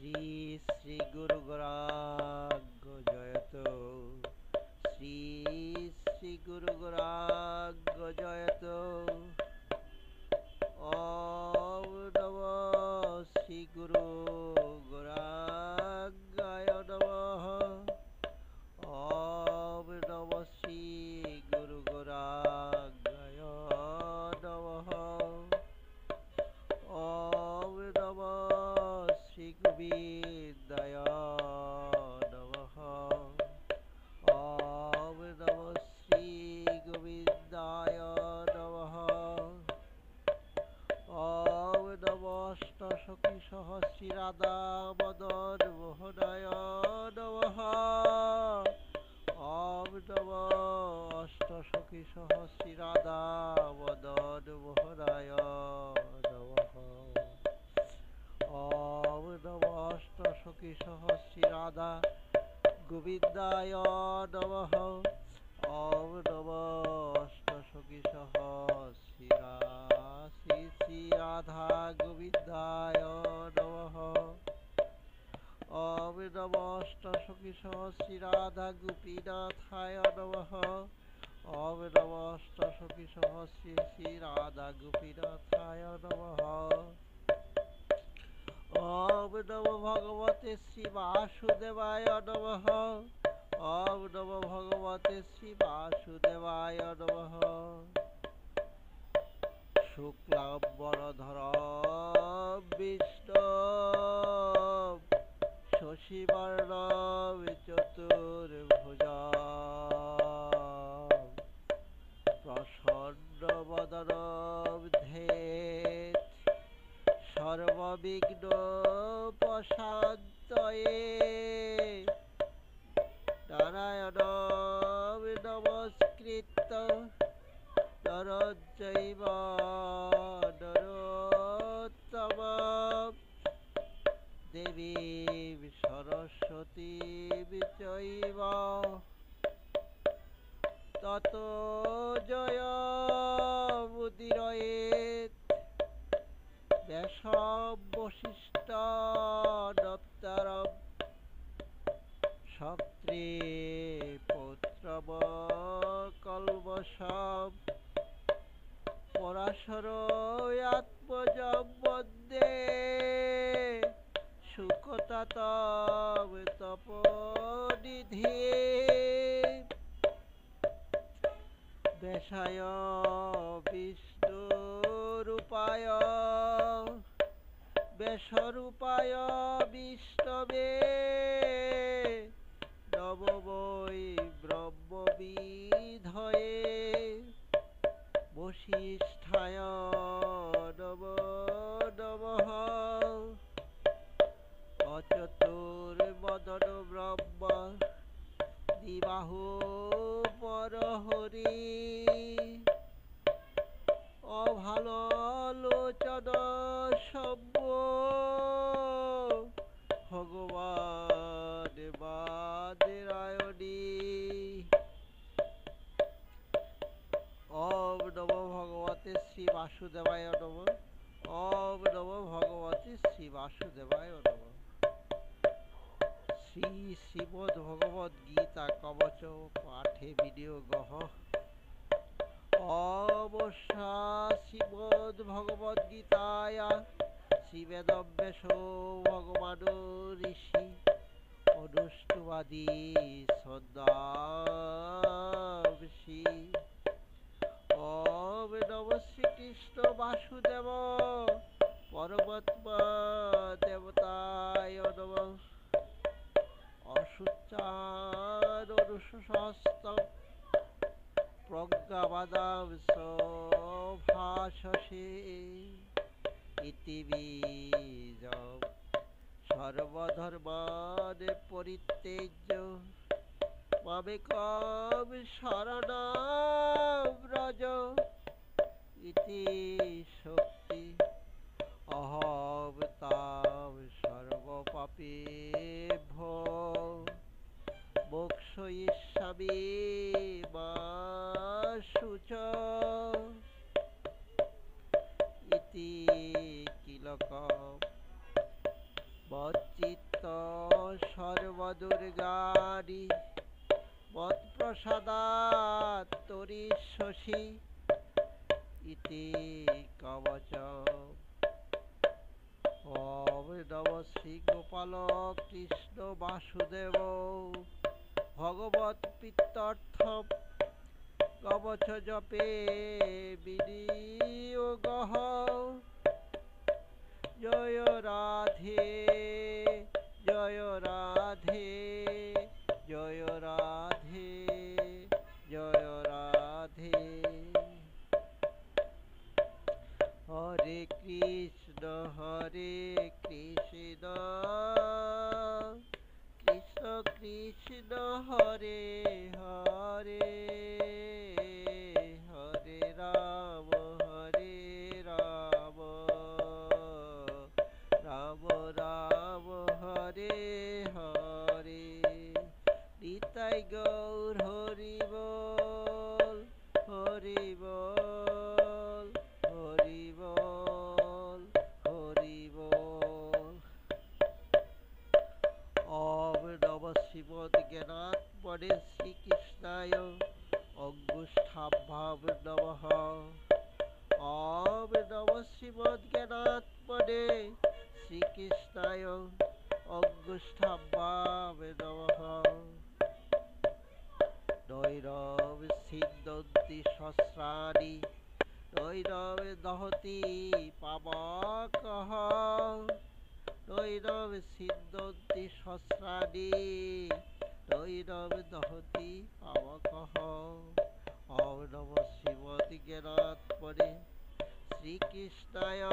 শ্রী শ্রী গুরু গরাগ জয়ত, শ্রী শ্রী গুরু গরাগ জয়ত। ওম নমঃ শ্রী গুরু গরাগায় নমঃ। ওম নমঃ শ্রী গুরু গরাগায় নমঃ। ওম নমঃ শ্রী গোবিন্দায় নমঃ। ওম নমঃ শ্রী গোবিন্দায় নমঃ। ওম নমঃ অষ্টসখী সহস্রী রাধা মদন মোহনায় নমঃ। ওম নমঃ অষ্টসখী সহস্রী রাধা মদন মোহনায় নমঃ। ওম নমঃ অষ্টসখী সহস্রী রাধা গোবিন্দায় নমঃ। ওম নমঃ অষ্টসখী সহস্রী শ্রী শ্রী রাধা গোবিন্দায় নমঃ। ওম নমঃ অষ্টসখী সহস্রী রাধা গোপীনাথায় নমঃ। ওম নমঃ অষ্টসখী সহস্রী শ্রী রাধা গোপীনাথায় নমঃ। ওম নমো ভগবতে শ্রী বাসুদেবায় নমঃ। ওম নমো ভগবতে শ্রী বাসুদেবায় নমঃ। শুক্লাম্বরধরম বিষ্ণুম শশীবর্ণম চতুর্ভুজম প্রসন্নবদনম ধ্যেত সর্ববিঘ্নোপশান্তয়ে। নারায়ণং নমস্কৃত্য নরং চৈব নরোত্তমং দেবীং সরস্বতীং চৈব ততো জয়মুদীরযেৎ। ব্যাসং বশিষ্ঠোত্তরং শক্তি পুত্রমকল্মষং পরাশরাত্মজং বন্দে সুকতাতং তপোনিধিম। ব্যাসায় বিষ্ণুরূপায় ব্যাসরূপায় বিষ্ণবে নমো বৈ ব্রহ্মবিধয়ে। বশিষ্ঠায় নমো নমঃ। অচতুর্বদন ব্রহ্ম দ্বিবাহু পরহরি। অভালোলোচন শম্ভ ভগবান বাদরায়ণী। ওম নমো ভগবতে শ্রী বাসুদেবায় নমঃ। ওম নমো ভগবতে শ্রী বাসুদেবায় নমঃ। শ্রী শ্রীমদ্ ভগবদ গীতা কবচ পাঠে বিনিয়োগঃ। ওম শ্রীমদ্ ভগবদ গীতায় শ্রীবেদব্যাসো ভগবানো ঋষি অনুষ্টুবাদী ছন্দাংসি। ওম নমঃ শ্রীকৃষ্ণ বাসুদেব পরমাত্মা দেবতায় নমঃ। অশুচারনুশস্ত্রং প্রজ্ঞাবাদাংশ ভাষসে। ইতি বীজং সর্বধর্মান পরিত্যজ্য মামেকং শরণং ব্রজ। ইতি শক্তি অহং তাং সর্বপাপেভ্যো মোক্ষয়িষ্যামি মা শুচঃ। ইতি কিলকম বচ্চিত্ত সর্বদুর্গারি বৎপ্রসাদাৎ তরিষ্যসি ইতি কবচম। ওম নমঃ শ্রী গোপাল কৃষ্ণ বাসুদেব ভগবৎ পিত্যর্থম কবচ জপে বিনিয়োগঃ। জয় রাধে জয় রাধে জয় রাধে জয় রাধে। হরে কৃষ্ণ কৃষ্ণ কৃষ্ণ হরে হরে, হরে রাম রাম রাম হরে হরে। নিতাই গৌর হরি বল হরি বল হরি বল হরি বল। ওম নমঃ শ্রীমদ্জ্ঞানাত্মনে শ্রীকৃষ্ণায় অঙ্গুষ্ঠাভ্যাম নমঃ। ওম নমঃ শ্রীমদ্জ্ঞানাত্মনে শ্রীকৃষ্ণায় অঙ্গুষ্ঠাভ্যাম নমঃ। নৈরম ছিন্দন্তি সহস্রাণি নৈরম দহতি পাবকঃ। নৈরম ছিন্দন্তি সহস্রাণি নৈরম দহতি পাবকঃ। ওম নমঃ শ্রীমদ্জ্ঞানাত্মনে শ্রীকৃষ্ণায়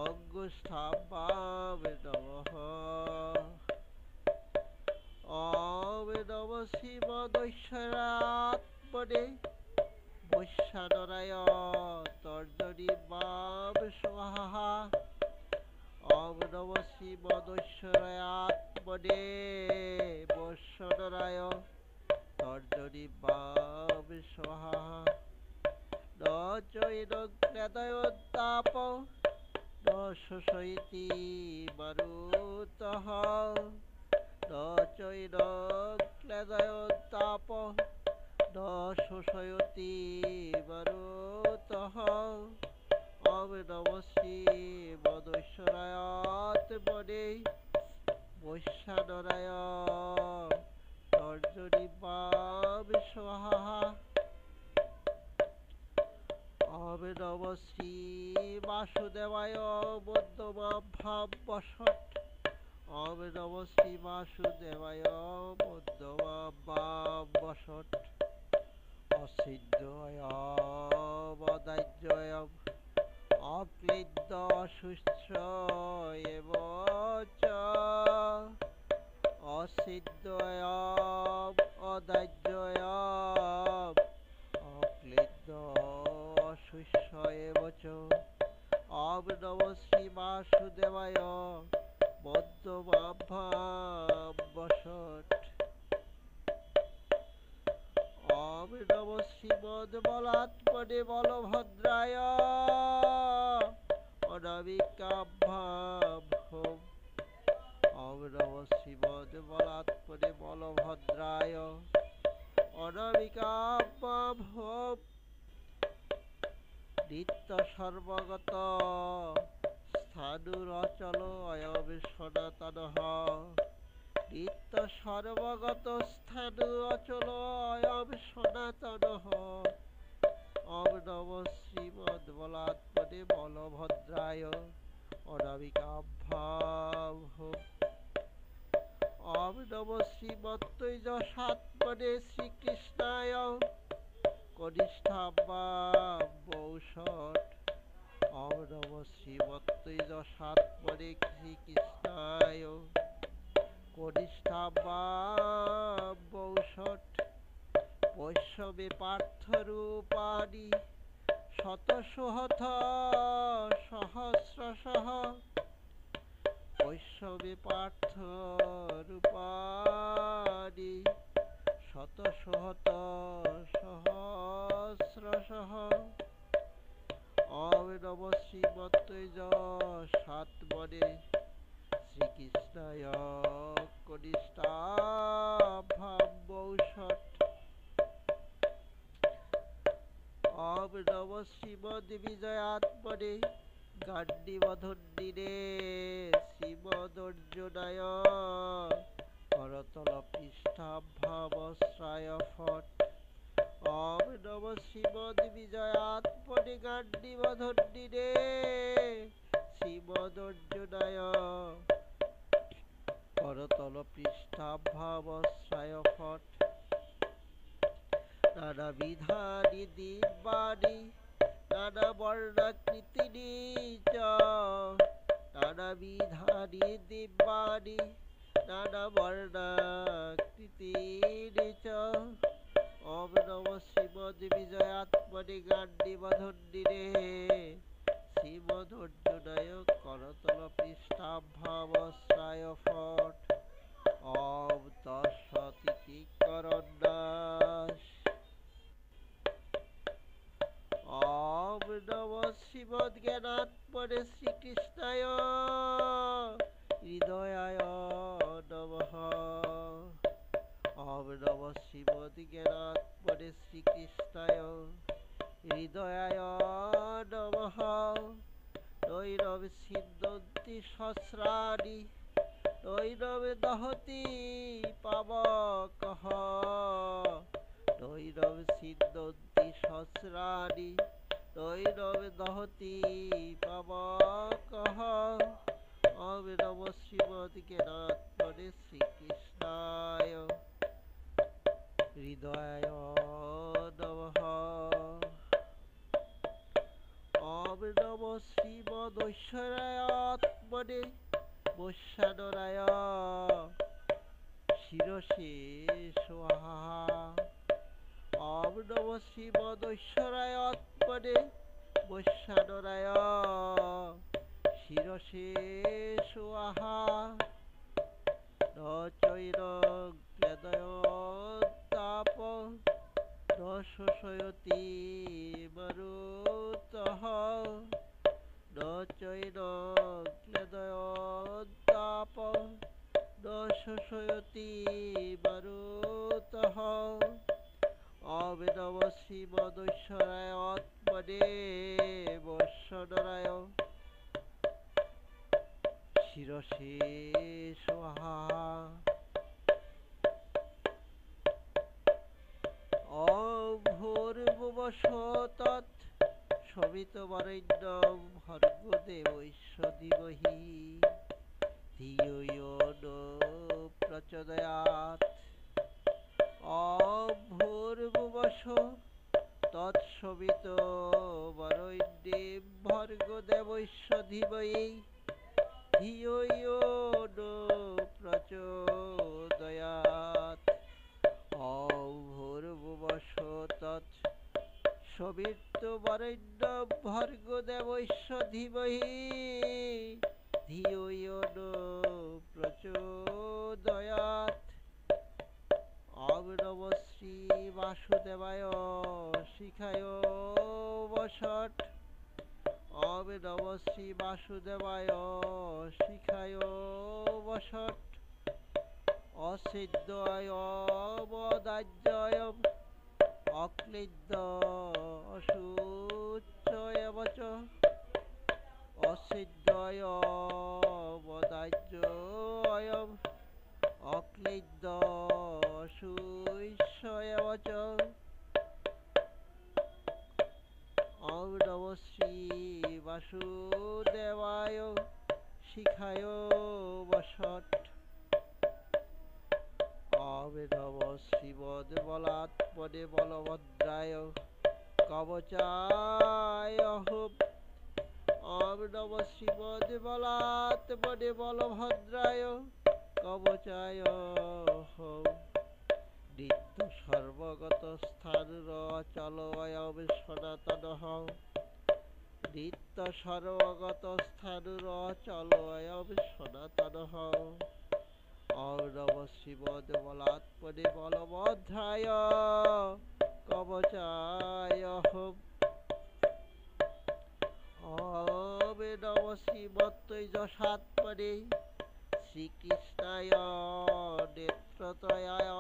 অঙ্গুষ্ঠাভ্যাম নমঃ। ওম নমঃ শ্রীমদৈশ্বরাত্মনে বৈশ্বানরায় তর্জনীম্বাম স্বাহা। ওম নমঃ শ্রীমদৈশ্বরাত্মনে বৈশ্বানরায় তর্জনীম্বাম স্বাহা। ন চৈনং ক্লেদয়ন্তাপ ন শোষয়তি মারুতঃ। ন চৈনং ক্লেদয়ন্তাপ ন শোষয়তি মারুতঃ। ওম নমঃ শ্রীমদৈশ্বরাত্মনে বৈশ্বানরায় তর্জনীম্বাম স্বাহা। ওম নমঃ শ্রী বাসুদেবায় মধ্যমাভ্যাম বসৎ। ওম নমঃ শ্রী বাসুদেবায় মধ্যমাভ্যাম বসৎ। অছিদ্যয়ম অদাহ্যয়ম অক্লিদ্য অশুচ্ছ এব চ। অছিদ্যয়ম অদাহ্যয়ম অক্লিদ্য অশুচ্ছ এব চ। ওম নমঃ শ্রী বাসুদেবায় মধ্যমাভ্যাম বসৎ। ওম নমঃ শ্রীমদ্বলাত্মনে বলভদ্রায় অনামিকাভ্যাম হোম। ওম নমঃ শ্রীমদ্বলাত্মনে বলভদ্রায় অনামিকাভ্যাম হোম। নিত্য সর্বগত স্থাণুরচল অয়ং সনাতনঃ। নিত্য সর্বগত স্থাণু অচল অয়ং সনাতনঃ। ওম নমঃ শ্রীমদ্বলাত্মনে বলভদ্রায় অনামিকাভ্যাম হোম। ওম নমঃ শ্রীমদ্তেজসাত্মনে শ্রীকৃষ্ণায় কনিষ্ঠাভ্যাম বৌষট। ওম নমঃ শ্রীমদ্তেজসাত্মনে শ্রীকৃষ্ণায় কনিষ্ঠাভ্যাম বৌষট। বৈষ্ণবে পার্থরূপাণি শতশোহথ সহস্রশঃ। বৈষ্ণবে পার্থরূপাণি শতশোহথ সহস্রশঃ। ওম নমঃ শ্রীমদ্তেজসাত্মনে বিধায়ক কনিষ্ঠাভাম্যৌষট ওম নম শ্রীমদ্বিজয়াত্মনে গান্ডীবধন্ডিনে শ্রীমদর্জুনায় করতল পৃষ্ঠাভ্যামশ্রায় ফট ওম নম শ্রীমদ্বিজয়াত্মনে গান্ডীবধন্ডিনে শ্রীমদর্জুনায় করতল পৃষ্ঠাভ্যামশ্রায় ফট নানাবিধানি দিব্যানি নানা বর্ণাকৃতিনি চ নানাবিধানি দিব্যানি নানা বর্ণাকৃতিনি চ ওম নম শ্রীমদ্বিজয়াত্মনে গান্ডীবধন্ডিনে শ্রীমদর্জুনায় করতল পৃষ্ঠাভ্যামশ্রায় ফট ওম তৎসদিতি করন্যাস ওম নম শ্রীমদ্জ্ঞানাত্মনে শ্রীকৃষ্ণায় হৃদয়ায় নমঃ ওম নম শ্রীমদ্জ্ঞানাত্মনে শ্রীকৃষ্ণায় হৃদয়ায় নমঃ নৈনম ছিন্দন্তি সহস্রাণি নৈনম দহতি পাবকঃ নৈনম ছিন্দন্তি সহস্রাণি নৈনম দহতি পাবকঃ ওম নম শ্রীমদ্জ্ঞানাত্মনে শ্রীকৃষ্ণায় হৃদয়ায় নমঃ ওম নম শ্রীমদৈশ্বর্যাত্মনে বৈশ্বানরায় শিরসে স্বাহা ওম নম শ্রীমদৈশ্বর্যাত্মনে বৈশ্বানরায় শিরসে স্বাহা ন চৈন ক্লেদয়ন্তাপ ন শোষয়তি মরুতঃ ন চৈন ক্লেদয়ন্তাপ ন শোষয়তি মরুতঃ ওম নম শ্রীমদৈশ্বর্যাত্মনে বৈষ্ণরায় শিরসে স্বাহা ওম ভূর্ভুবস্সুঃ তৎ সবিতুর্বরেণ্যং ভর্গো দেবস্য ধীমহি ধিয়ো ইয়ো নঃ প্রচোদয়াৎ ওম ভূর্ভুবস্সুঃ তৎ সবিতুর্বরেণ্যং ভর্গো দেবস্য ধীমহি ধিয়ো ইয়ো নঃ প্রচোদয়াৎ ওম ভূর্ভুবস্সুঃ তৎ সবিতুর্বরেণ্যং ভর্গো দেবস্য ধীমহি ধিয়ো ইয়ো নঃ প্রচোদয়াৎ ওম নম শ্রী বাসুদেবায় শিখায় বষট ওম নম শ্রী বাসুদেবায় শিখায় বষট অসিদ্ধয় বদাজ্যয় অক্লিদ্য অশুচ্যয় বচ অসিদ্ধয় বদাজ্যয় অক্লিদ্য অশুচ্যয় বচ ওম নম শ্রী বাসুদেবায় শিখায় বষট ওম নম শ্রীমদ্বলাত্মনে বলভদ্রায় কবচায় হুম ওম নম শ্রীমদ্বলাত্মনে বলভদ্রায় কবচায় হুম নিত্য সর্বগত স্থাণুর অচল অয়ং সনাতনঃ নিত্য সর্বগত স্থাণুর অচল অয়ং সনাতনঃ ওম নম শ্রীমদ্বলাত্মনে বলভদ্রায় কবচায় হুম ওম নম শ্রীমত্তেজসাত্মনে শ্রীকৃষ্ণায় নেত্রত্রয়ায়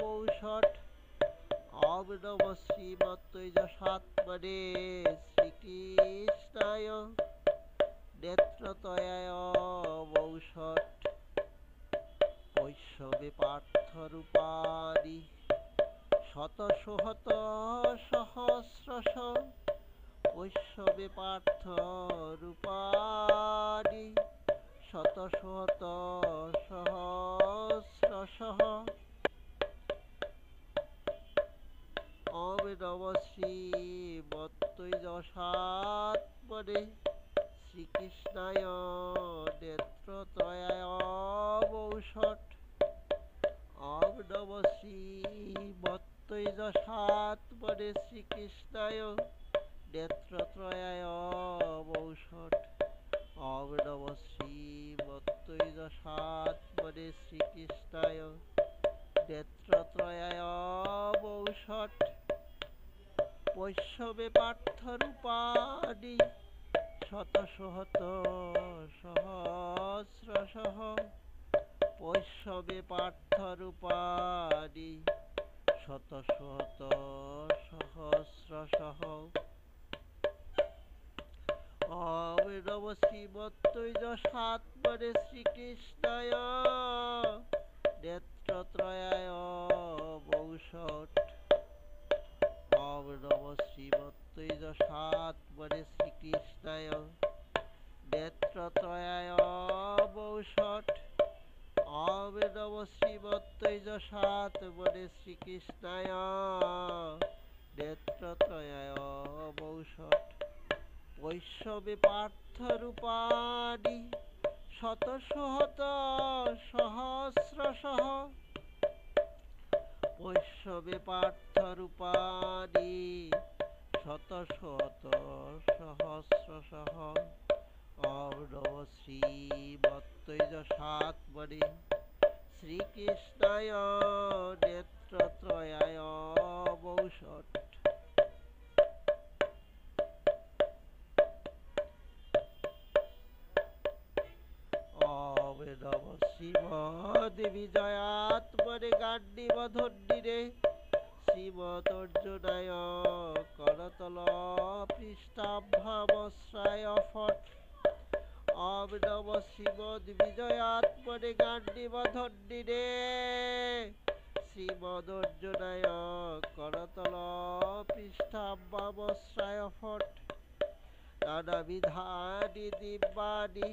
বৌষট। ওম নমঃ শ্রীমত্তৈজসাত্মনে শ্রীকৃষ্ণায় নেত্রত্রয়ায় বৌষট। বৈষ্ণবে পার্থরূপাণি শতসহস্র সহস্রশ। বৈষ্ণবে পার্থরূপাণি শতসহস্র সহস্রশ। ওম নমঃ শ্রীমত্তৈজসাত্মনে শ্রীকৃষ্ণায় নেত্রত্রয়ায় বৌষট। ওম নমঃ শ্রীমত্তৈজসাত্মনে শ্রীকৃষ্ণায় নেত্রত্রয়ায় বৌষট। ওম নমঃ শ্রীমত্তৈজসাত্মনে শ্রীকৃষ্ণায় নেত্রত্রয়ায় বৌষট। বৈষ্ণবে পার্থরূপাণি শতসহস্র সহস্রশ। বৈষ্ণবে পার্থরূপাণি শতসহস্র সহস্রশ। ওম নমঃ শ্রীমত্তৈজসাত্মনে শ্রীকৃষ্ণায় নেত্রত্রয়ায় বৌষট। ওম নমঃ শ্রীমত্তৈজসাত্মনে শ্রীকৃষ্ণায় নেত্রত্রয়ায় বৌষট। ওম নমঃ শ্রীমত্তৈজসাত্মনে শ্রীকৃষ্ণায় নেত্রত্রয়ায় বৌষট। বৈষ্ণবে পার্থরূপাণি শতসহস্র সহস্রশ। বৈষ্ণবে পার্থরূপাণি শতসহস্র সহস্রশ। ওম নমঃ শ্রীমত্তৈজসাত্মনে শ্রীকৃষ্ণায় নেত্রত্রয়ায় বৌষট। ওম নমঃ শ্রীমদ্বিজয়াত্মনে গাণ্ডীবধন্ডিনে শ্রীমদর্জুনায় করতল পৃষ্ঠাভ্যামশ্রায় ফট। ওম নমঃ শ্রীমদ্বিজয়াত্মনে গাণ্ডীবধন্ডিনে শ্রীমদর্জুনায় করতল পৃষ্ঠাভ্যামশ্রায় ফট। নানাবিধানি দিব্যানি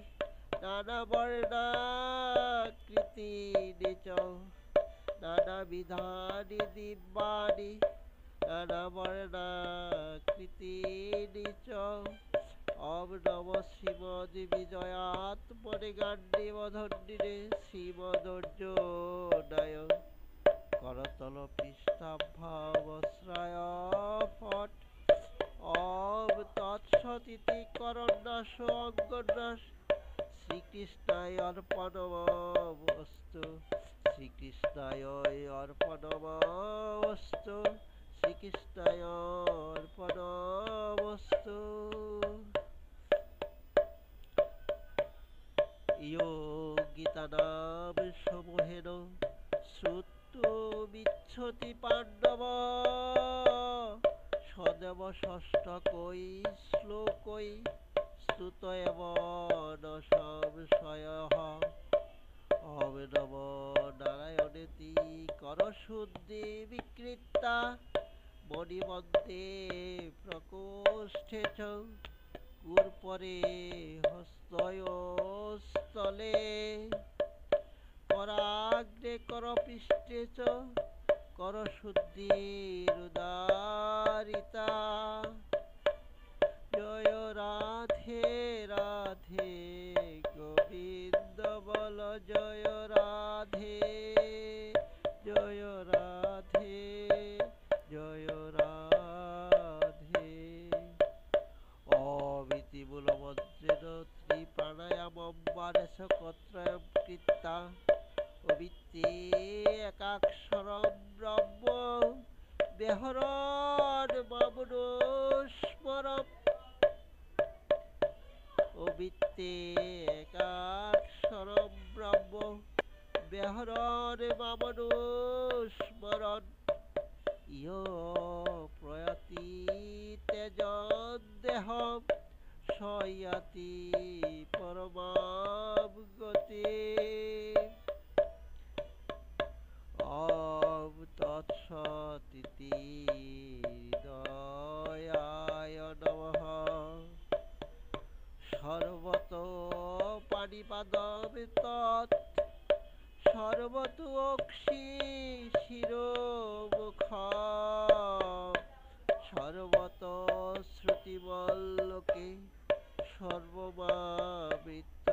নানাবর্ণাকৃতিনি চ। নানাবিধানি দিব্যানি নানাবর্ণাকৃতিনি চ। ওম নমঃ শ্রীমদ্বিজয়াত্মনে গাণ্ডীবধন্ডিনে শ্রীমদর্জুনায় করতল পৃষ্ঠাভ্যামশ্রায় ফট। ওম তৎসদিতি করন্যাস অঙ্গন্যাস শ্রীকৃষ্ণায় অর্পণমস্তু। শ্রীকৃষ্ণায় অর্পণমস্তু। শ্রীকৃষ্ণায় অর্পণমস্তু। যোগিতানাম সমূহেন শ্রুতুমিচ্ছতি পাণ্ডব সদেব ষষ্ঠকৈ শ্লোকৈ শ্রুত এব ন সংশয়ঃ। ওম নমো নারায়ণেতি করশুদ্ধি বিকৃতা মণিমন্ত্রে প্রকোষ্ঠে চ। কূর্পরে হস্তয়োস্তলে कराग्रे करपृष्ठे च करशुद्धिरुदारिता। जय राधे राधे गोविंद बल जय राधे जय राधे जय राधे। ओम इति मूलमन्त्रेण त्रिप्राणायामं मानसकत्रयं कृत्वा অবিত্তে একাক্ষরম ব্রহ্ম বেহরণ মামনুস্মরম। অবিত্তে একাক্ষরম ব্রহ্ম বেহরণ মামনু স্মরণ ইয় প্রয়াতি তেজ দেহ সয়াতি পরমাম গতি ওম তৎসদিতি হৃদয়ায় নমঃ সর্বত পাণিপাদম তৎ সর্বত অক্ষি শিরোমুখ সর্বত শ্রুতিমল্লোকে সর্বমাবৃত্য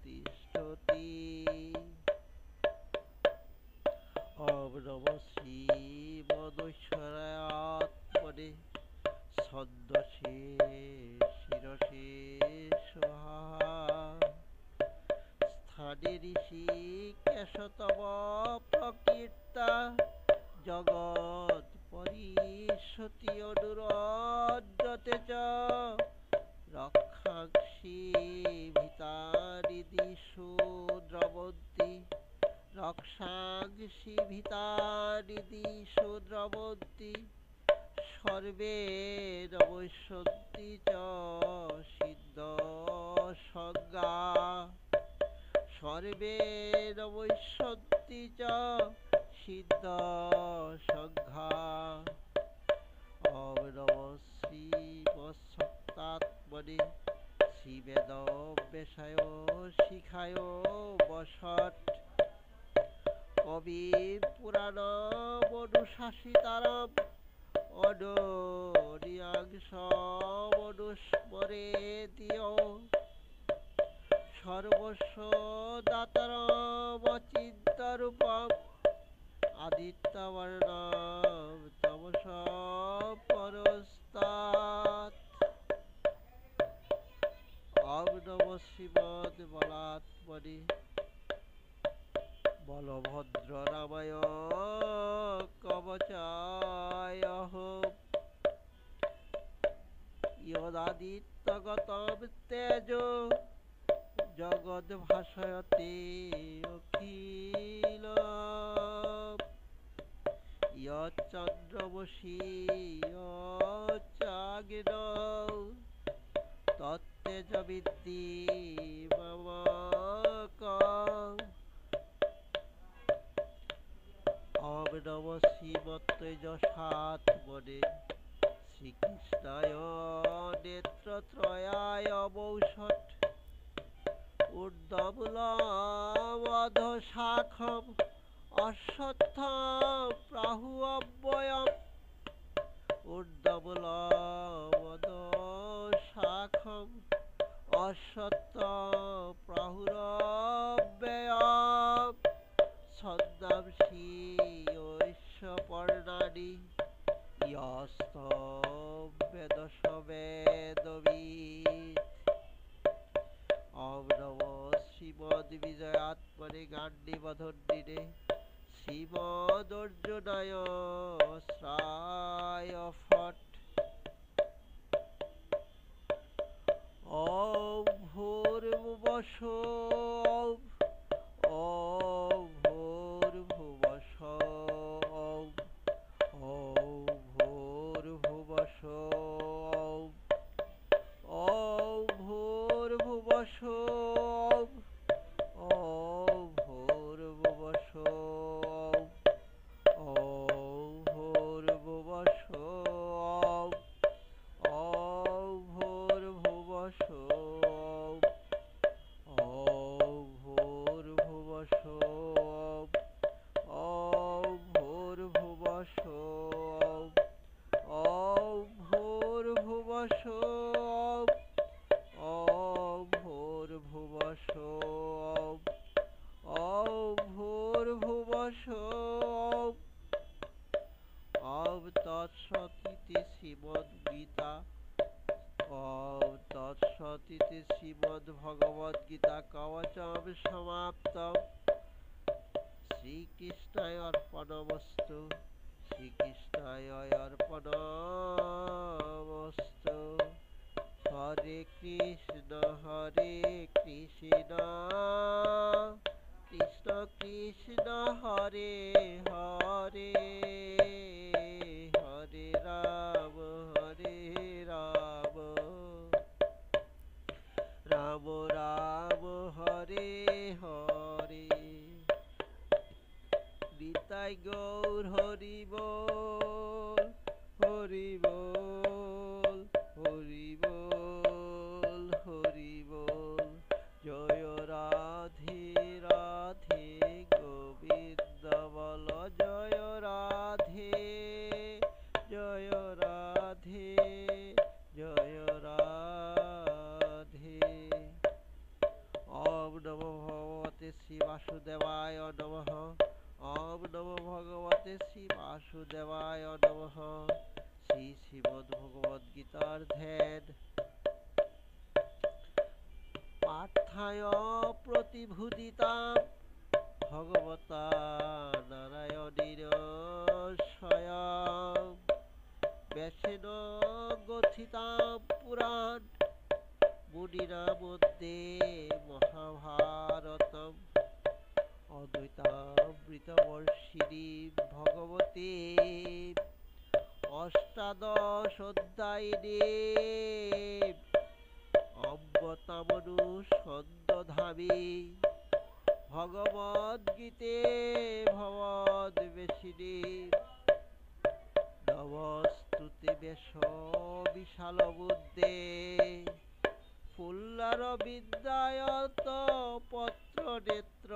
তিষ্ঠতি ওম নমঃ শ্রীমদৈশ্বরাত্মনে ছন্দসে শিরসে সোহা স্থানে ঋষি কেশতম প্রকীর্তা জগৎ পরিষতি অনুরজতে চ রক্ষাংসি ভিতানি দিশু দ্রবন্তি রক্ষাংসি ভিতানি দিশু দ্রবন্তি সর্বে নমস্যন্তি চ সিদ্ধ সংজ্ঞা সর্বে নমস্যন্তি চ সিদ্ধ সংজ্ঞা ওম নমঃ শ্রীমৎসত্তাত্মনে শ্রীবেদব্যাসায় শিখায় বসট কবি পুরাণমনুশাসিতারম অননিয়াংসমনুস্মরেতিয় সর্বস্ব দাতারমচিন্তারূপম আদিত্যবর্ণম তমস পরস্তাৎ ওম নমঃ শ্রীমদ্বলাত্মনে বলভদ্র রামায় কবচায় ইয়দাদিত্যগতম তেজ জগদ্ভাসয়তে অখিল ইয়চ্চন্দ্রমসি ইয়চ্চাগ্ন তত্তেজবিদ্ধি মমক ওম নমঃ শ্রীমত্তেজসাত্মনে শ্রীকৃষ্ণায় নেত্রত্রয়ায় বৌষট ঊর্ধ্বমূলমধশাখম অশ্বত্থম প্রাহুরব্যয়ম ঊর্ধ্বমূলমধশাখম অশ্বত্থম প্রাহুরব্যয়ম ছন্দাংসি ঐশ্বপর্ণানি ইয়স্তম বেদস বেদবিদ ওম নমঃ শ্রীমদ্বিজয়াত্মনে গান্ডীবধন্বিনে শ্রীমদর্জুনায় অস্ত্রায় ফট ওম ভূর্ভুবস্সুঃ ওম ভূর্ভুবস্সুঃ ওম ভূর্ভুবস্সুঃ ওম ভূর্ভুবস্সুঃ ওম ভূর্ভুবস্সুঃ ওম ভূর্ভুবস্সুঃ ওম ভূর্ভুবস্সুঃ ওম ভূর্ভুবস্সুঃ ওম ভূর্ভুবস্সুঃ ওম ভূর্ভুবস্সুঃ ওম ভূর্ভুবস্সুঃ ওম ভূর্ভুবস্সুঃ ওম তৎসদিতি শ্রীমদ্গীতা ওম তৎসদিতি শ্রীমদ্ভগবদ্গীতা কবচম সমাপ্তম শ্রীকৃষ্ণায় অর্পণমস্তু শ্রীকৃষ্ণায় অর্পণমস্তু হরে কৃষ্ণ কৃষ্ণ কৃষ্ণ কৃষ্ণ হরে হরে হরে রাম রাম রাম হরে হরে। নিতাই গৌর হরি বল হরি বল হরি বল হরি বল। জয় রাধে রাধে গোবিন্দ বল জয় রাধে জয় রাধে জয় রাধে। ওম নমো ভগবতে শ্রী বাসুদেবায় নমঃ। ওম নমো ভগবতে শ্রী বাসুদেবায় নমঃ। শ্রী শ্রীমদ্ ভগবদ গীতার ধ্যান। পার্থায় প্রতিভূতিতাম ভগবতা নারায়ণীর স্বয়ং ব্যাসেন গ্রথিতাম পুরাণ মুনিনা মধ্যে মহাভারতম। অদ্বৈতামৃতবর্ষিণী ভগবতে অষ্টাদশ অধ্যায়িনী অমৃতামনুসন্ধধামি ভগবদ্গীতে ভবদ্বেষিণী। নমস্তুতে বেশ বিশাল বুদ্ধে ফুল্লার বিদ্যায়ত পত্র নেত্র।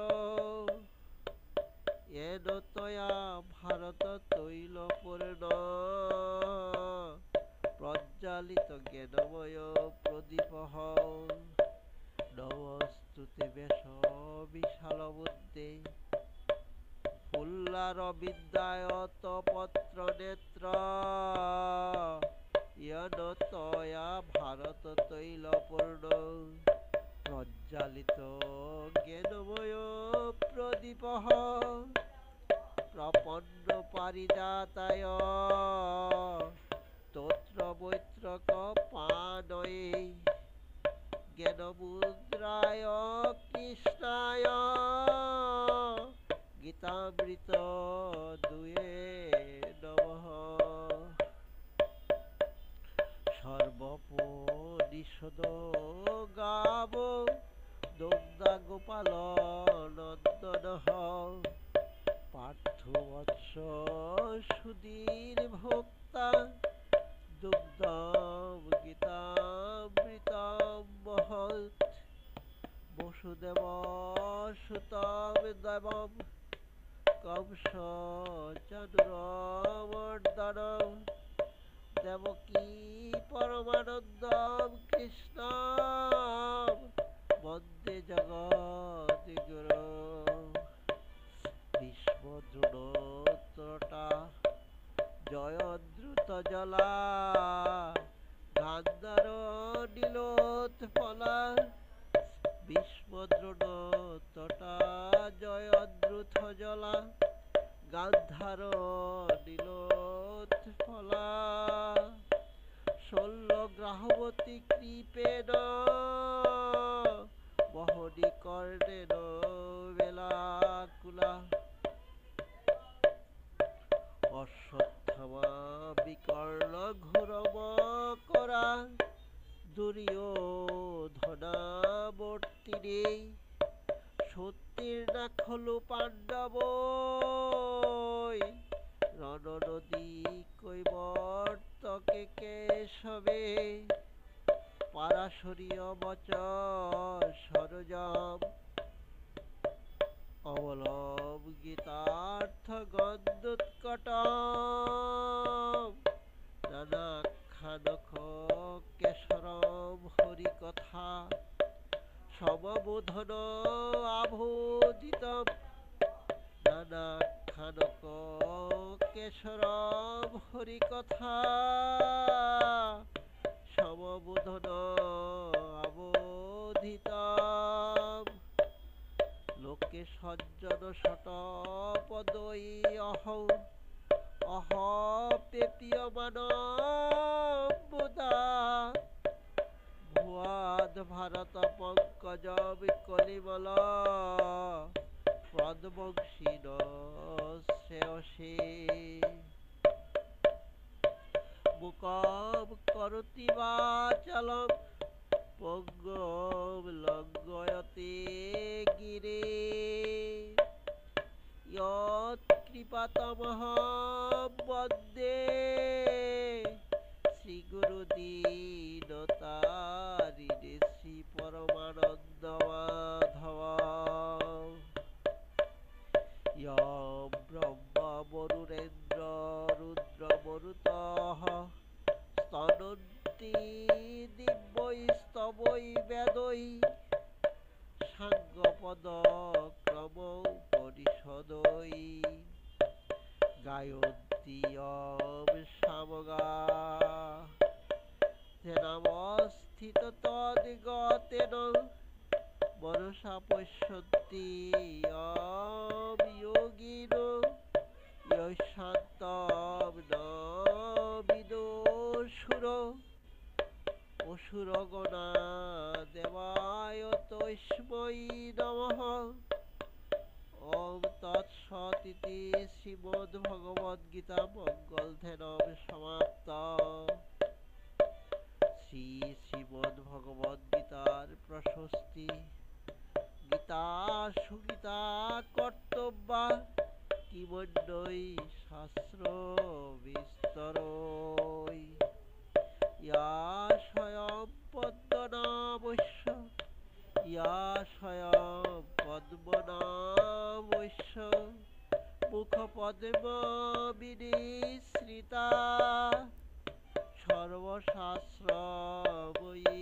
এন তয়া ভারত তৈল পূর্ণ প্রজ্বালিত জ্ঞানময় প্রদীপ। নমস্তুতে বেশ বিশাল বুদ্ধে ফুল্লার বিদ্যায়ত পত্র নেত্র। ইয়ন তয়া ভারত তৈল পূর্ণ প্রজ্বালিত জ্ঞানময় প্রদীপ। প্রপন্ন পারিজাতায় স্তোত্র বৈত্রক পাদয়ে জ্ঞানমুদ্রায় কৃষ্ণায় গীতামৃত দুয়ে নমঃ। সর্বোপনিষদ গাব দুগ্ধা গোপাল নন্দন। পার্থ বৎস সুধীর ভোক্তা দুগ্ধম গীতামৃতম মহৎ। বসুদেব সুতম দেবম কংস চানুরমর্দনম। দেবকী পরমানন্দম কৃষ্ণম বন্দে জগদ্গুরু। ভীষ্ম দ্রোণোত্তটা জয়দ্রুত জলা গান্ধার নীলোৎপলা। ভীষ্ম দ্রোণোত্তটা জয়দ্রুত জলা গান্ধার নীলোৎপলা। শল্য গ্রাহবতী কৃপেণ বহনি কর্ণেন বেলাকুলা। অশ্বত্থামা বিকর্ণ ঘোর মকরা দুর্যোধনাবর্তিনী। সত্যের খলু পাণ্ডব রণনদী কৈবর্তকে কেশবে। পারাশরীয় বচ সরজম অবলম গীতার্থ গন্ধোৎকটম। নানাখ্যানক কেশরম হরিকথা সমবোধন আবোধিতম। নানাখ্যানক কেশরম হরিকথা সমবোধন আবোধিতম। লোকে সজ্জন শতপদই পেপীয়মান মুদা। ভুয়াদ ভারত পঙ্কজ কলিমল মদবংশীন শ্রেয়সে মুকম করোতি বাচালং পঙ্গম লঙ্ঘয়তে গিরে যৎ কৃপাতমহং বন্দে শ্রীগুরুদীনতারিণে শ্রী পরমানন্দ মাধবম यं ब्रह्मा वरुणेन्द्र रुद्रमरुतः स्तनन्ति दिव्यैस्तवै वेदै साङ्गपदक्रमोपनिषदै गायन्ति यं सामगा तेनावस्थिततद्गतेन मनसा पश्यन्ति यं योगिनो यशान्तं न विदुषुरो असुरगणा देवाय तस्मै नमः ॐ तत्सत् इति श्रीमद्भगवद्गीता मङ्गलध्यानं समाप्ता শ্রীমদ্ভগবদ্গীতার প্রশস্তি গীতা সুগীতা কর্তব্যা কিমন্যৈ শাস্ত্র বিস্তরৈ ইয়া স্বয়ং পদ্মনাভস্য ইয়া স্বয়ং পদ্মনাভস্য মুখপদ্মবিনিসৃতা সর্বশাস্ত্রময়ী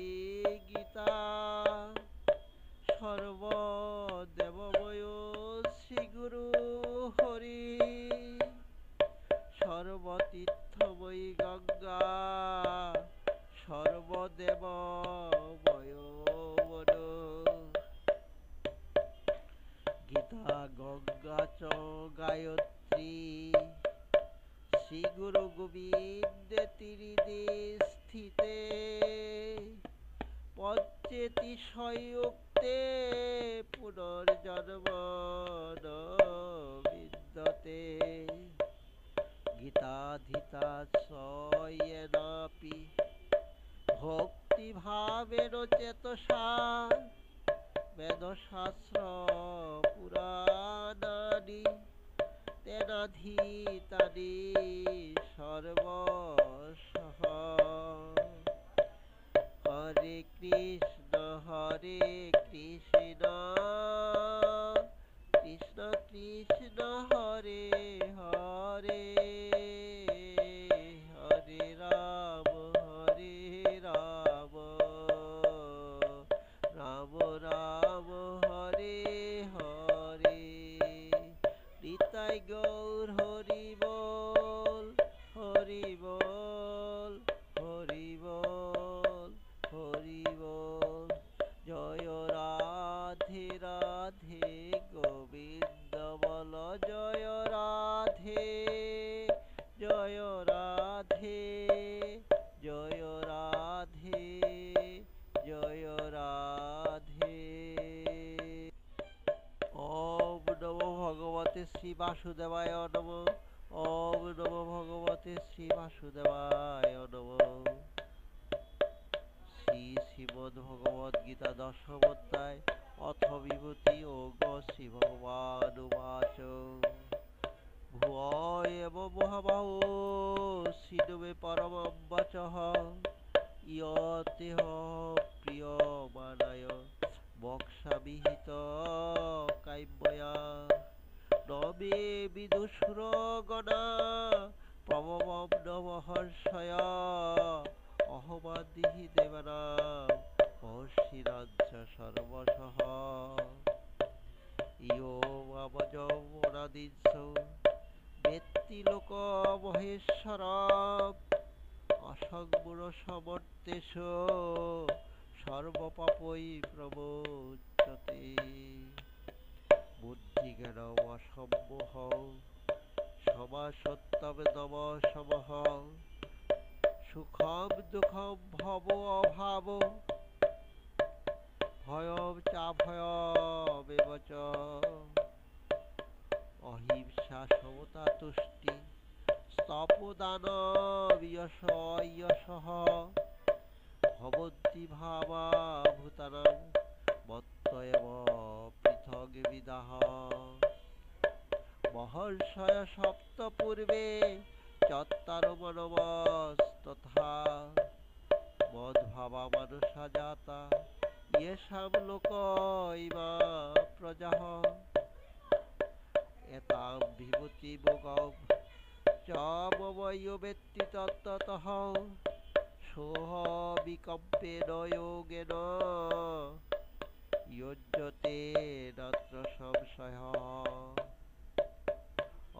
গীতা সর্বদেবময় শ্রীগুরু হরি সর্বতীর্থময়ী গঙ্গা সর্বদেবময় মনো গীতা গঙ্গা চ গায়ত্রী শ্রীগুরু গোবিন্দে তীরে স্থিতে পঞ্চেতি সংযুক্তে পুনর্জন্ম ন বিদ্যতে গীতাধীতা স্বয়েনাপি ভক্তিভাবেন চেতসা বেদশাস্ত্র পুরাণানি তেনাধীতানি সর্বশঃ হরে কৃষ্ণ কৃষ্ণ কৃষ্ণ হরে হরে হরে রাম রাম রাম হরে হরে নিতাই গৌর হরি বল হরি বল হরি বল হরি বল জয় রাধে রাধে গোবিন্দ বল জয় রাধে জয় রাধে জয় রাধে জয় রাধে। ওম নমো ভগবতে শ্রী বাসুদেবায় নমো। ওম নমো ভগবতে শ্রী বাসুদেবায় নমো। শ্রীমদ্ভগবদ্গীতা দশম অধ্যায় অথ বিভূতি যোগ শ্রী ভগবানুবাচ ভূয় এব মহাবাহো শৃণু মে পরমং বচঃ ইয়তেহ প্রিয়মাণায় বক্ষ্যামি হিতকাম্যয়া ন মে বিদুষুরগণা প্রভবং ন মহর্ষয়া অহমাদিহি দেবানাং মহর্ষিণাঞ্চ সর্বশঃ ইয়ো মামজং অনাদিশ বেত্তি লোকমহেশ্বরম অসংগুণ সমর্তেষু সর্বপাপৈ প্রমোচ্যতে বুদ্ধিজ্ঞানম অসম্মোহং সমাসত্তম দম সমঃ সুখম দুঃখম ভব অভাব ভয়ম চাভয়মেব চ অহিংসা সমতা তুষ্টি স্তপদান বিয়সহ ভবন্তি ভাবা ভূতানাং মত্তয়েব পৃথগ বিদাহ মহর্ষয় সপ্ত পূর্বে চত্বার মনবস্তথা মদ্ভাবা মানসা জাতা येषां लोक इमा प्रजाः एतां विभूतिभोगं च ममयो वेत्ति तत्ततः सोह विकम्पेन योगेन युज्यते नत्र संशयः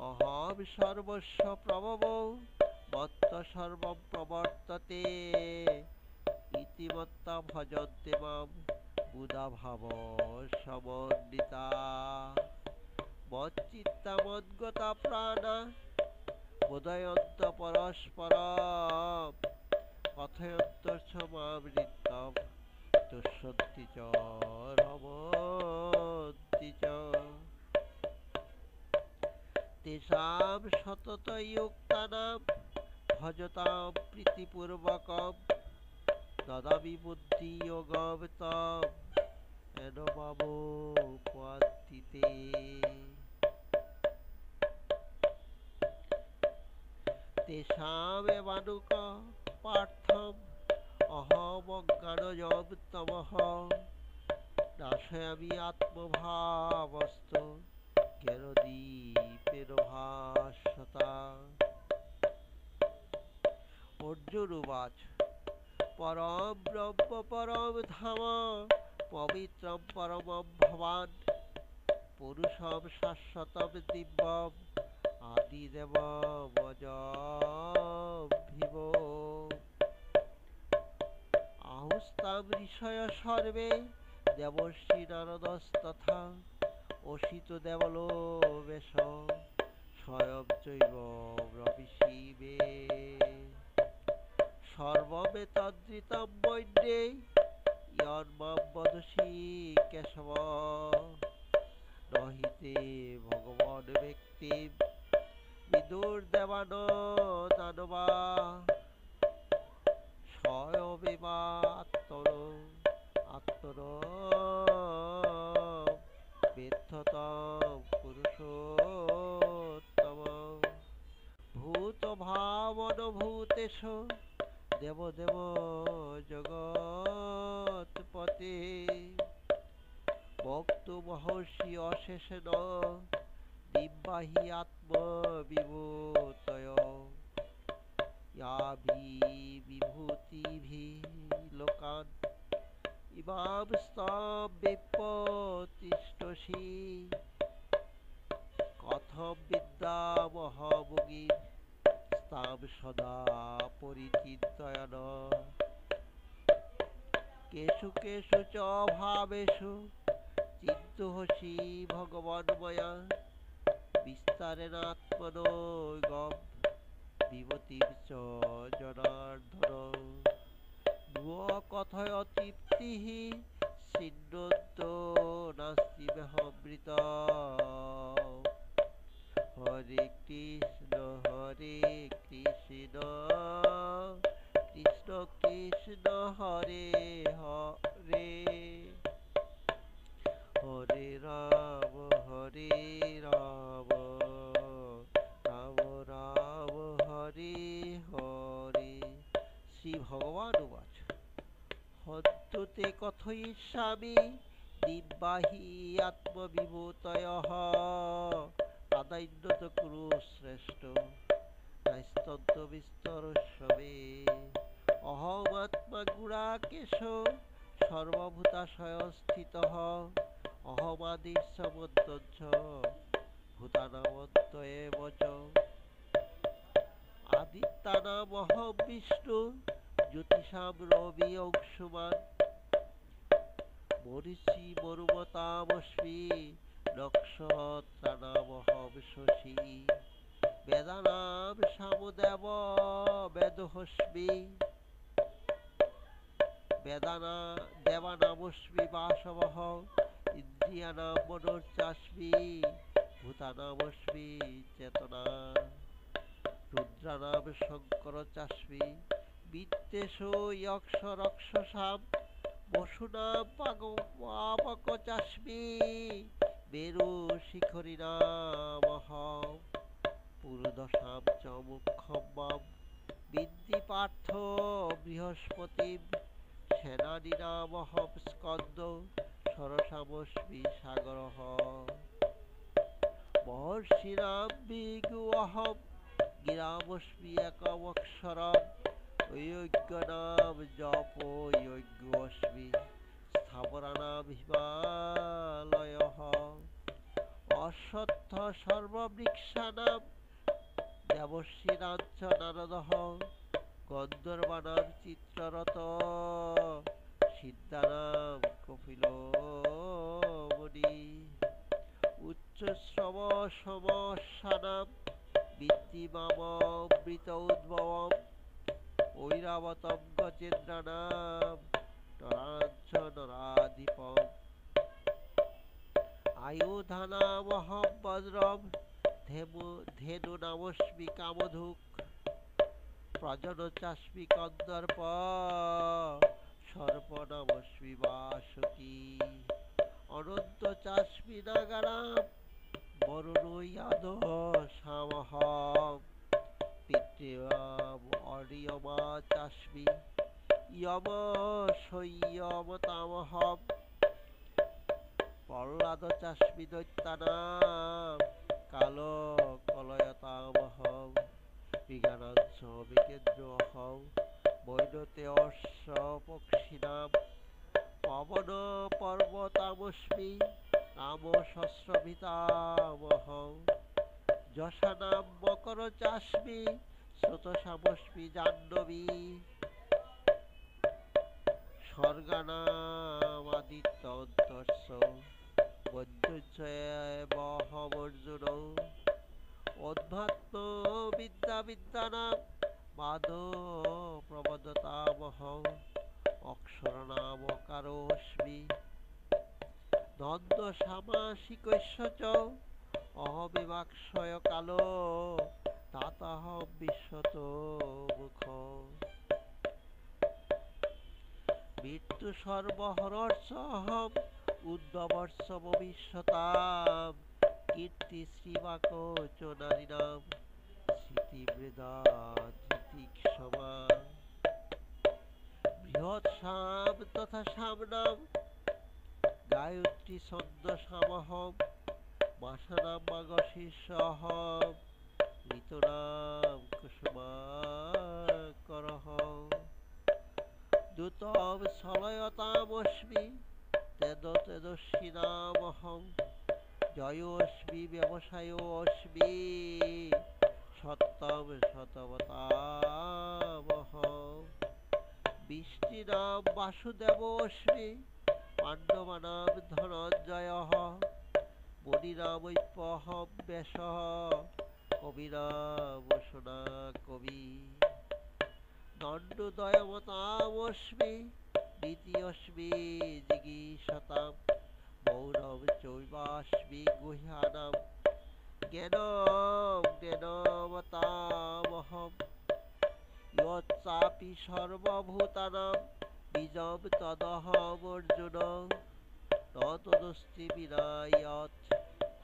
अहं सर्वस्य प्रभवो मत्त सर्वं प्रवर्तते इति मत्ता भजन्ते मां बुधा भाव समन्विता मच्चित्ता मद्गता प्राणा बोधयन्त परस्परं कथयन्त च मां नित्यं तुष्यन्ति च रमन्ति च तेषां सततयुक्तानां भजतां प्रीतिपूर्वकं ददामि बुद्धियोगं तं येन मामुपयान्ति ते तेषामेवानुक पार्थम् अहमज्ञानजं तमः नाशयामि आत्मभावस्तु ज्ञानदीपेन भास्वता अर्जुन उवाच परं ब्रह्म परं धाम पवित्रं परमं भवान् पुरुषं शाश्वतं दिव्यम् आदिदेवमजमभिवो आहुस्तां ऋषयः सर्वे देवर्षि नारदस्तथा असितो देवलो वेश स्वयं चैव ब्रवीषि मे सर्वमेतद्रितं वैद्ये यन्मां वदसि केशव न हि ते भगवान् व्यक्तिं विदुर्देवानो दानवा स्वयमेवात्मनो वेत्थतं पुरुषोत्तमं भूतभावनभूतेषु देवदेव जगत्पते वक्तुमर्हसि अशेषेण बिम्बाहि आत्मविभूतय याभिर्विभूतिभिः लोकान् इमां स्तम्भिप्रतिष्ठसि कथं विद्यामहमुनिं तां सदा परिचिन्तयन् केषु केषु च भावेषु चिन्तोऽसि भगवन् मया विस्तारेण आत्मनोऽगं विभूतिं च जनार्दन न कथय तृप्तिः सिन्धन्तो नास्ति मेऽमृता हरे कृष्ण कृष्ण कृष्ण हरे हरे हरे राम राम राम हरे हरे। श्री भगवान उवाच हन्तु ते कथयिष्यामि दिव्याहि आत्मविभूतयः तदैन्यत कुरु श्रेष्ठ नैस्तन्तविस्तरस्व मे अहमात्मा गुडाकेश सर्वभूताशयस्थितः अहमादिर्षमन्तश्च भूतानामन्त एव च आदित्यानामहं विष्णु ज्योतिषां रवि अंशुमान् मरीचि मरुमतामस्मि नक्षत्राणामहं शशि वेदानां सामदेव वेदोऽस्मि देवानामस्मि वासवः इन्द्रियाणां मनोर्चास्मि ভূতানামস্মি চেতনা রুদ্রানাম শঙ্কর চাস্মি বিত্তেষু যক্ষ রক্ষসাম বসুনাম পাবক চাস্মি মেরু শিখরি নামহম পুরুদশাম চ মুখ্যম মাম বিদ্ধি পার্থ বৃহস্পতিম সেনানি নামহম স্কন্দ সরসামস্মি সাগরঃ মহর্ষিণাম বিগুহম গিরামস্মি একমক্ষরম যজ্ঞনাম জপ যজ্ঞস্মি স্থাবরানাম হিমালয়ঃ অশ্বত্থ সর্ববৃক্ষানাম দেবর্ষীণাম চ নারদঃ গন্ধর্বানাম চিত্ররথ সিদ্ধানাম কপিলো মুনি উচ্চশ্রব সমস্যানাম বিদ্ধি মামৃত উদ্ভবম ঐরাবতম গজেন্দ্রানাম নরাঞ্চ নরাধিপম আয়ুধানামহম বজ্রম ধেনু নামস্মি কামধুক প্রজন চাস্মি কন্দর্প সর্প নামস্মি বাসুকী অনন্ত চাস্মি নাগারাম বরুণয়াদ সামহম পিতৃয়াম অরিয়মা চাস্মি ইয়ম সংযমতামহম প্রহ্লাদ চাস্মি দৈত্যানাম কাল কলয়তামহম বিজ্ঞানাঞ্চ বিকেন্দ্রহম বৈনতেয়স্য পক্ষিণাম পবন পর্বতামস্মি রাম শস্ত্রভিতামহম যশানাম মকর চাস্মি স্রোতসামস্মি জাহ্নবী স্বর্গানামাদিত্যন্তস্য বৈদ্যুচ্ছয়বহমর্জুন অধ্যাত্ম বিদ্যানাম মাদ প্রবদতামহম অক্ষরনামকারোস্মি দ্বন্দ্ব সামাসিকস্য চ অহমিমাক্ষয় কালো তাতহম বিশ্বত মুখ মৃত্যু সর্বহরর্ষহম উদ্ধবর্ষ ভবিষ্যতাম কীর্তি শ্রীবাক চ নারীণাম স্মৃতিমৃদা ধৃতিক্ষমা বৃহৎ শাম তথা শামনাম গায়ত্রী ছন্দ সামহম মাসানাম মাগশীর্ষহম ঋতুনাম কুসুমাকরহম দ্যুতম সলয়তামস্মি তেজস্বিনামহম জয়োস্মি ব্যবসায়োস্মি সত্যম শতবতামহম বৃষ্টিনাম বাসুদেবস্মি পাণ্ডবানাম ধনঞ্জয়ঃ মুনিনামৈপ্যহম ব্যাসঃ কবিনাম সোনা কবি দণ্ডোদয়মতামস্মি দ্বিতীয়স্মি জিগীষতাম মৌনম চৈবাস্মি গুহ্যানাম জ্ঞানমতামহম যচ্চাপি সর্বভূতানাম বীজম তদহম অর্জুন ন তদস্তি বিনা যৎ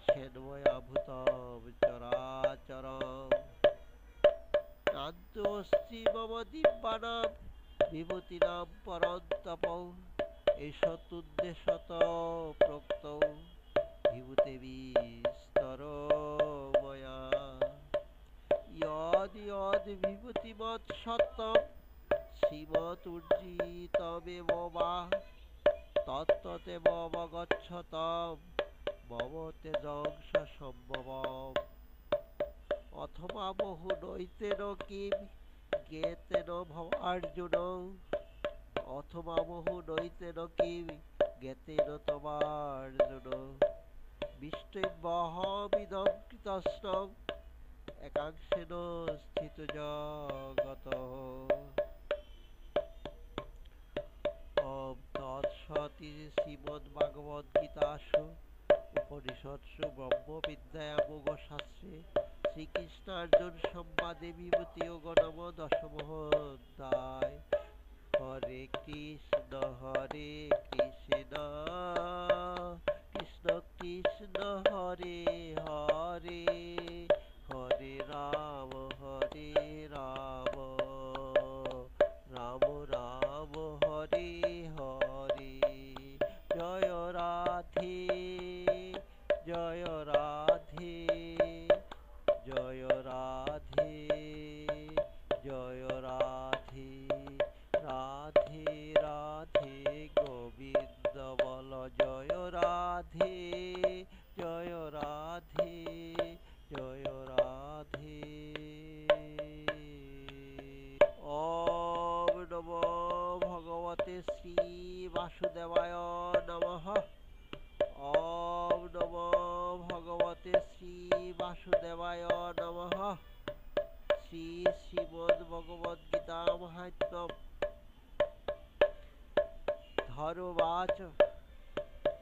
সেন্ময়া ভূতম চরাচরম নান্তোস্তি মম দিব্যানাম বিভূতিনাম পরন্তপ এষ তুদ্দেশত প্রোক্ত বিভূতিবিস্তর ময়া যদ যদ বিভূতিমৎ সত্যম শ্রীমতুর্জিতমেব বা তত্ততেব অবগচ্ছতম মম তেজংস সম্ভবম অথবা বহু নৈতেন কিম জ্ঞেতেন ভবার্জুন অথবা বহু নৈতেন কিম জ্ঞেতেন তবার্জুন বিষ্টৈবহমিদং কৃতস্নং একাংশেন স্থিত জগতঃ ওম তৎসৎ শ্রীমদ্ভাগবদ্গীতাসু উপনিষৎসু ব্রহ্মবিদ্যায়ামোঘ শাস্ত্রে শ্রীকৃষ্ণার্জুন সংবাদে বিভূতি ও গণম দশমোধ্যায়। হরে কৃষ্ণ কৃষ্ণ কৃষ্ণ হরে হরে, হরে রাম রাম রাম হরে হরে। জয় রাধে জয় রাধে জয় রাধে জয় রাধে, রাধে রাধে গোবিন্দ বল জয় রাধে জয় রাধে জয় রাধে। ওম নমো ভগবতে শ্রী বাসুদেবায় নমঃ। ওম নমো ভগবতে শ্রী বাসুদেবায় নমঃ। শ্রী শ্রীমদ্ ভগবদ গীতা মাহাত্ম্যম ধর্মবাচ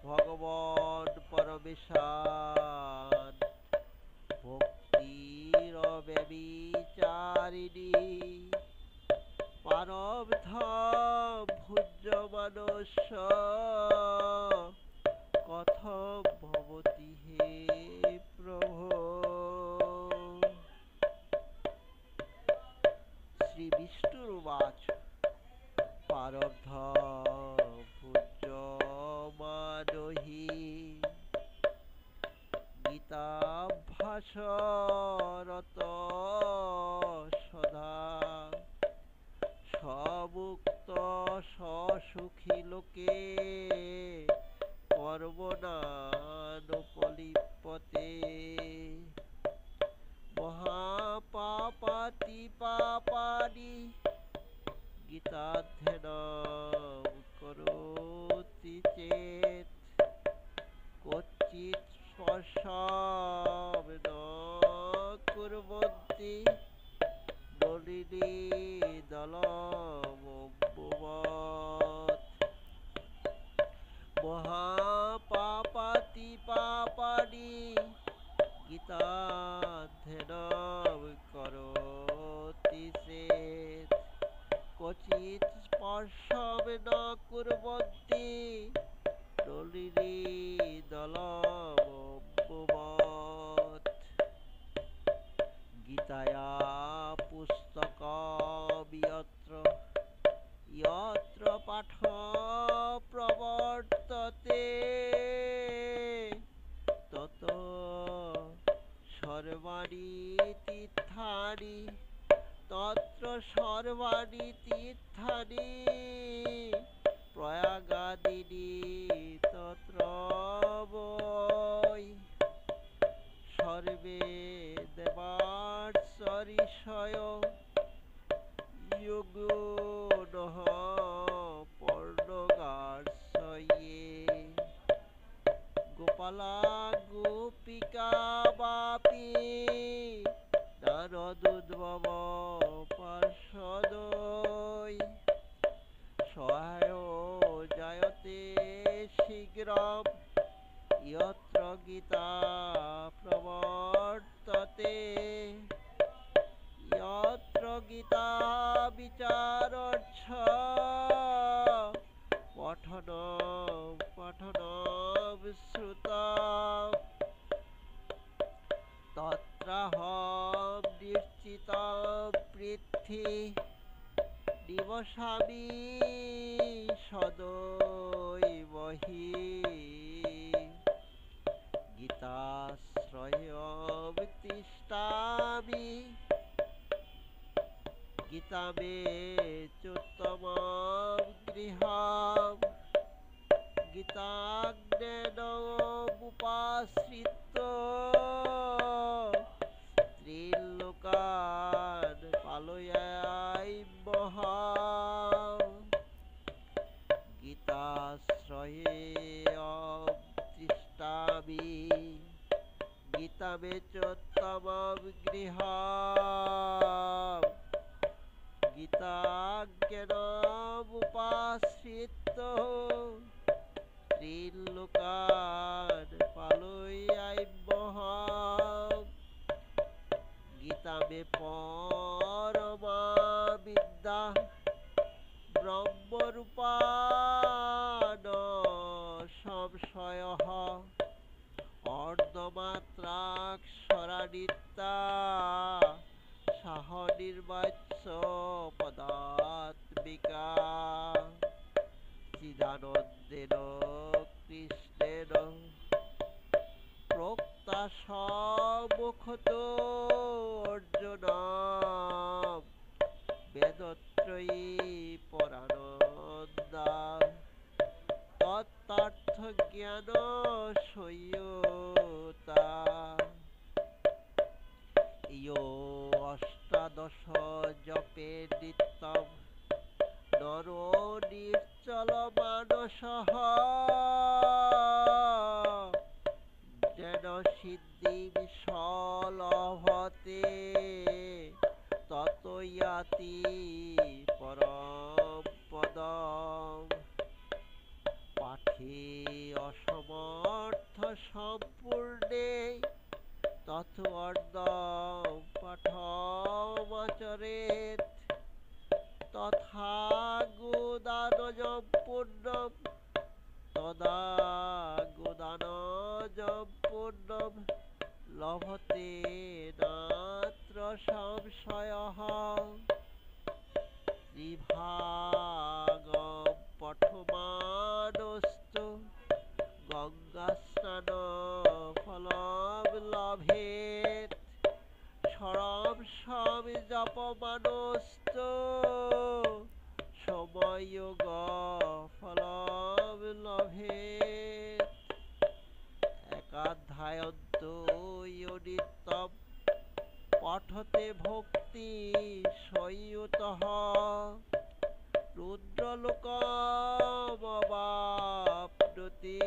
ভগবান পরমেশান ভক্তিরব্যভিচারিণী পারবধম ভুজ্যমানস্য কথম ভবতি হে প্রভো। শ্রী বিষ্ণুর্বাচ পারবধম ভুজ্যমানহি গীতাভ্যাসরত সদা সমুক্ত সসুখী লোকে কর্মণানুপলিপ্যতে মহাপাপাতি পাপানি গীতাধ্যয়নম করোতি চেত ক্বচিৎ স্পর্শম ন কুর্বন্তি নলিনী দলমম্বুবৎ। মহাপাপাতি পাপানি গীতাধ্যয়নম করোতি চেত ক্বচিৎ স্পর্শম ন কুর্বন্তি নলিনী দলমম্বুবৎ। গীতায়া পুস্তকম যত্র পাঠ প্রবর্ততে তত সর্বাণি তীর্থানি তত্র সর্বাণি তীর্থানি প্রয়াগাদিনি তত্র বৈ। সর্বে দেবার্চ ঋষয় যোগিনঃ পর্ণগার্চয়ে গোপালা গোপিকা বাপি নারদোদ্ভব পার্ষদৈ। সহায় জায়তে শীঘ্রম যত্র গীতা প্রবর্ততে যত্র গীতা বিচারচ্ছ পঠনম শ্রুতম তত্রাহম নিশ্চিতম পৃথ্বী নিবসামি সদৈব হি। গীতাশ্রয়ম তিষ্ঠামি গীতা মে চোত্তমম গৃহম গীতাজ্ঞানমুপাশ্রিত্য ত্রিলোকান পালয়াম্যহম। গীতাশ্রয়ে তিষ্ঠামি গীতা মে চোত্তমম গৃহম গীতাজ্ঞানমুপাশ্রিত্য ত্রিলোকান ভালোই আইম্য গীতা মে পরমা বিদ্যা ব্রহ্মরূপান সংশয় অর্ধমাত্রাক্ষরানিত্যা সাহ নির্বাচ্য পদাত্মিকা চিদানন্দেন কৃষ্ণেন প্রোক্তা সমুখতো অর্জুন বেদত্রয়ী পরানন্দা তত্ত্বার্থ জ্ঞান সংযুতা ইয়ো অষ্টাদশ জপে নিত্যম নরো নিশ্চল মানসঃ জ্ঞান সিদ্ধি বিশলভতে ততো ইয়াতি পরম পদম পাঠে অসমর্থ সম্পূর্ণে তথ্যর্ধম পাঠমাচরেৎ তথা গোদানজম পুণ্যম তদা গোদানজম পুণ্যম লভতে নাত্র সংশয়ঃ ত্রিভাগম পঠমানস্তু গঙ্গাস্নান ফলম লভেৎ সরম সম জপমানস্তু সময়োগ ফলম লভেৎ একাধ্যায়ন্তু নিত্যম পঠতে ভক্তি সংযুতঃ রুদ্রলোকমবাপ্নोति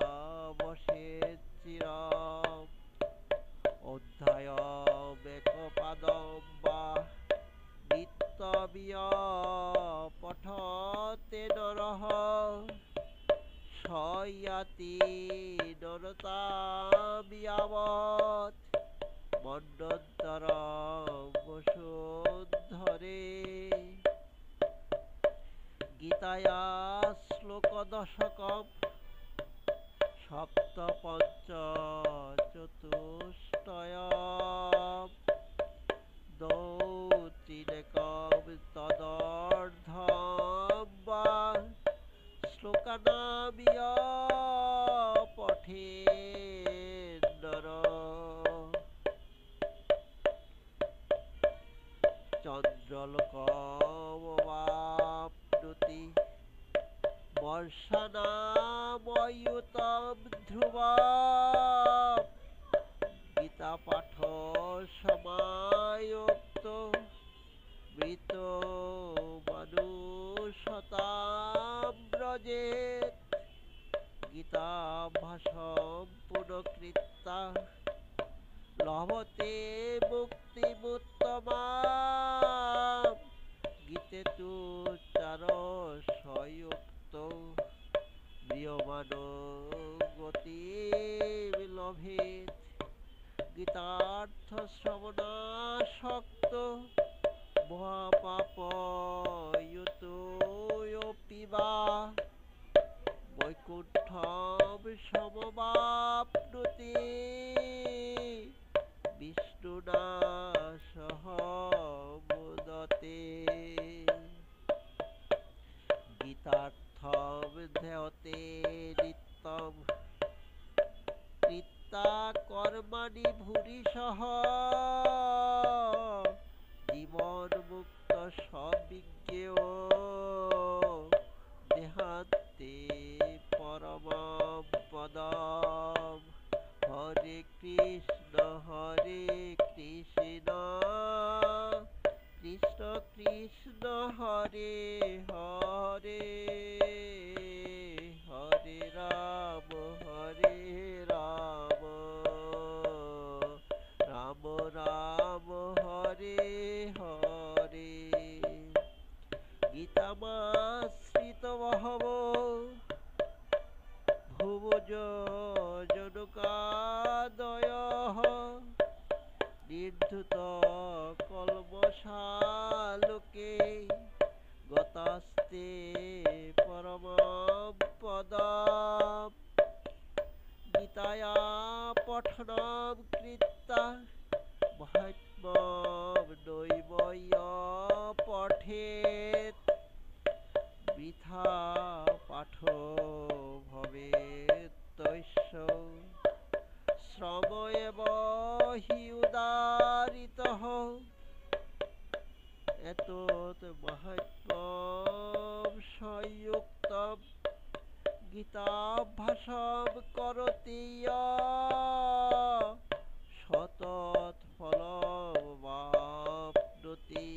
গণভূতাবশেৎ চিরম অধ্যায়মেকপাদম বা নিত্যমিয় পঠতে নরঃ স ইয়াতি নরতাম ইয়াবৎ মন্বন্তরম বসুন্ধরে গীতায়া শ্লোক দশকম সপ্তপঞ্চ চতুষ্টয়ম দৌতিনেকম তদর্ধম বা শ্লোকানামিয় পঠেন্নর চন্দ্রলোকমবাপ্নोति বর্ষানাময়ুতম ধ্রুবম গীতাপাঠ সমায়ুক্ত মৃত মানুষতাম ব্রজেৎ গীতাভ্যাসম পুনঃকৃত্যা লভতে মুক্তিমুত্তমাম গীতে তু চার সযুক্ত ম্রিয়মাণো গতির্লভেৎ গীতার্থ শ্রবণাসক্ত মহাপাপয়ুতোऽপি বা বৈকুণ্ঠম সমবাপ্নोति বিষ্ণুনা সহ মুদতে গীতার্থম ধ্যায়তে নিত্যম কৃত্যা কর্মাণি ভূরিশঃ জীবন মুক্ত সবিজ্ঞেয় দেহান্তে পরমম পদম হরে কৃষ্ণ কৃষ্ণ কৃষ্ণ হরে হরে হরে রাম রাম নির্ধুত কলমশালোকে গতাস্তে পরমম পদম গীতায়া পঠনম কৃত্বা মহাত্মম নৈবয় পঠেত বৃথা পাঠ ভবেত তস্য শ্রম এব হি উদারিতঃ এতৎ মহাত্ম্যম সংযুক্তম গীতাভ্যাসম করতি ইয়ঃ সতত ফলমাপ্নোতি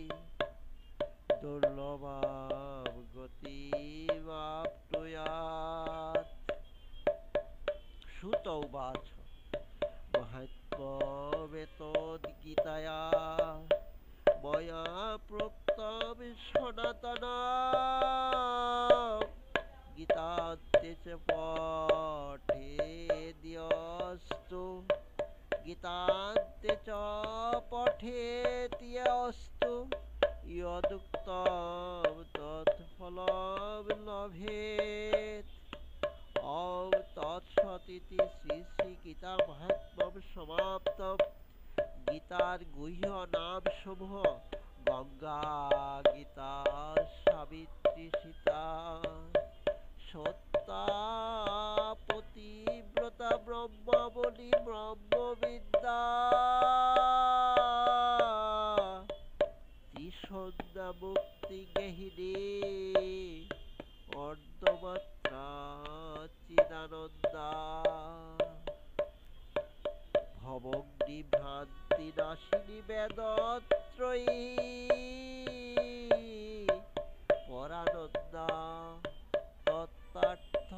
দুর্লভাম গতিমাপ্নুয়াৎ। সুত উবাচ মহাত্ম্যমেতদ্গীতায়া ময়া প্ৰোক্তম সনাতনম গীতান্তে চ পঠেদ্যস্তু গীতান্তে চ পঠেদ্যস্তু যদুক্তম তৎফলম লভেত। ওম তৎসদিতি শ্রী শ্রী গীতা মাহাত্ম্যম সমাপ্তম। গীতার গুহ্য নাম সমূহ গঙ্গা গীতা, সাবিত্রী, সীতা, সত্যা, পতিব্রতা, ব্রহ্মাবলী, ব্রহ্মবিদ্যা, ত্রিসন্ধ্যা, মুক্তি গেহিনী, অর্ধমাত্রা, চিদানন্দা, ভবগ্নি ভ্রান্তি নাশিনী বেদত্রয়ী, পরানন্দা, তত্ত্বার্থ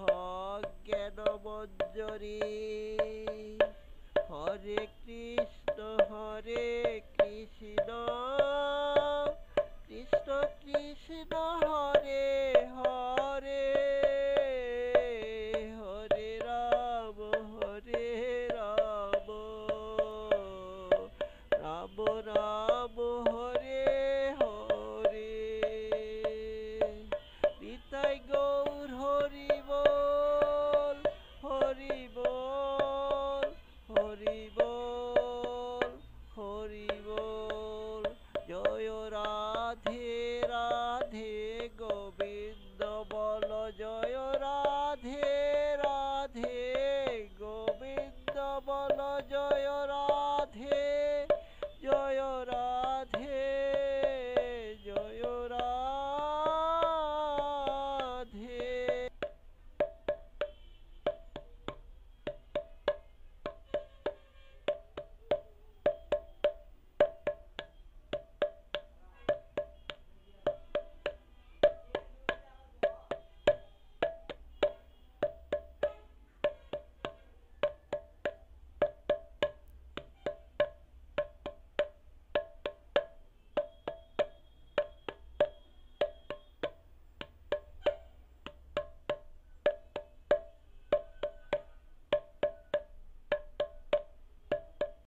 জ্ঞানমঞ্জরী। হরে কৃষ্ণ কৃষ্ণ কৃষ্ণ হরে হরে, হরে রাম রাম রাম হরে হরে। নিতাই গৌর হরি বল হরি বল।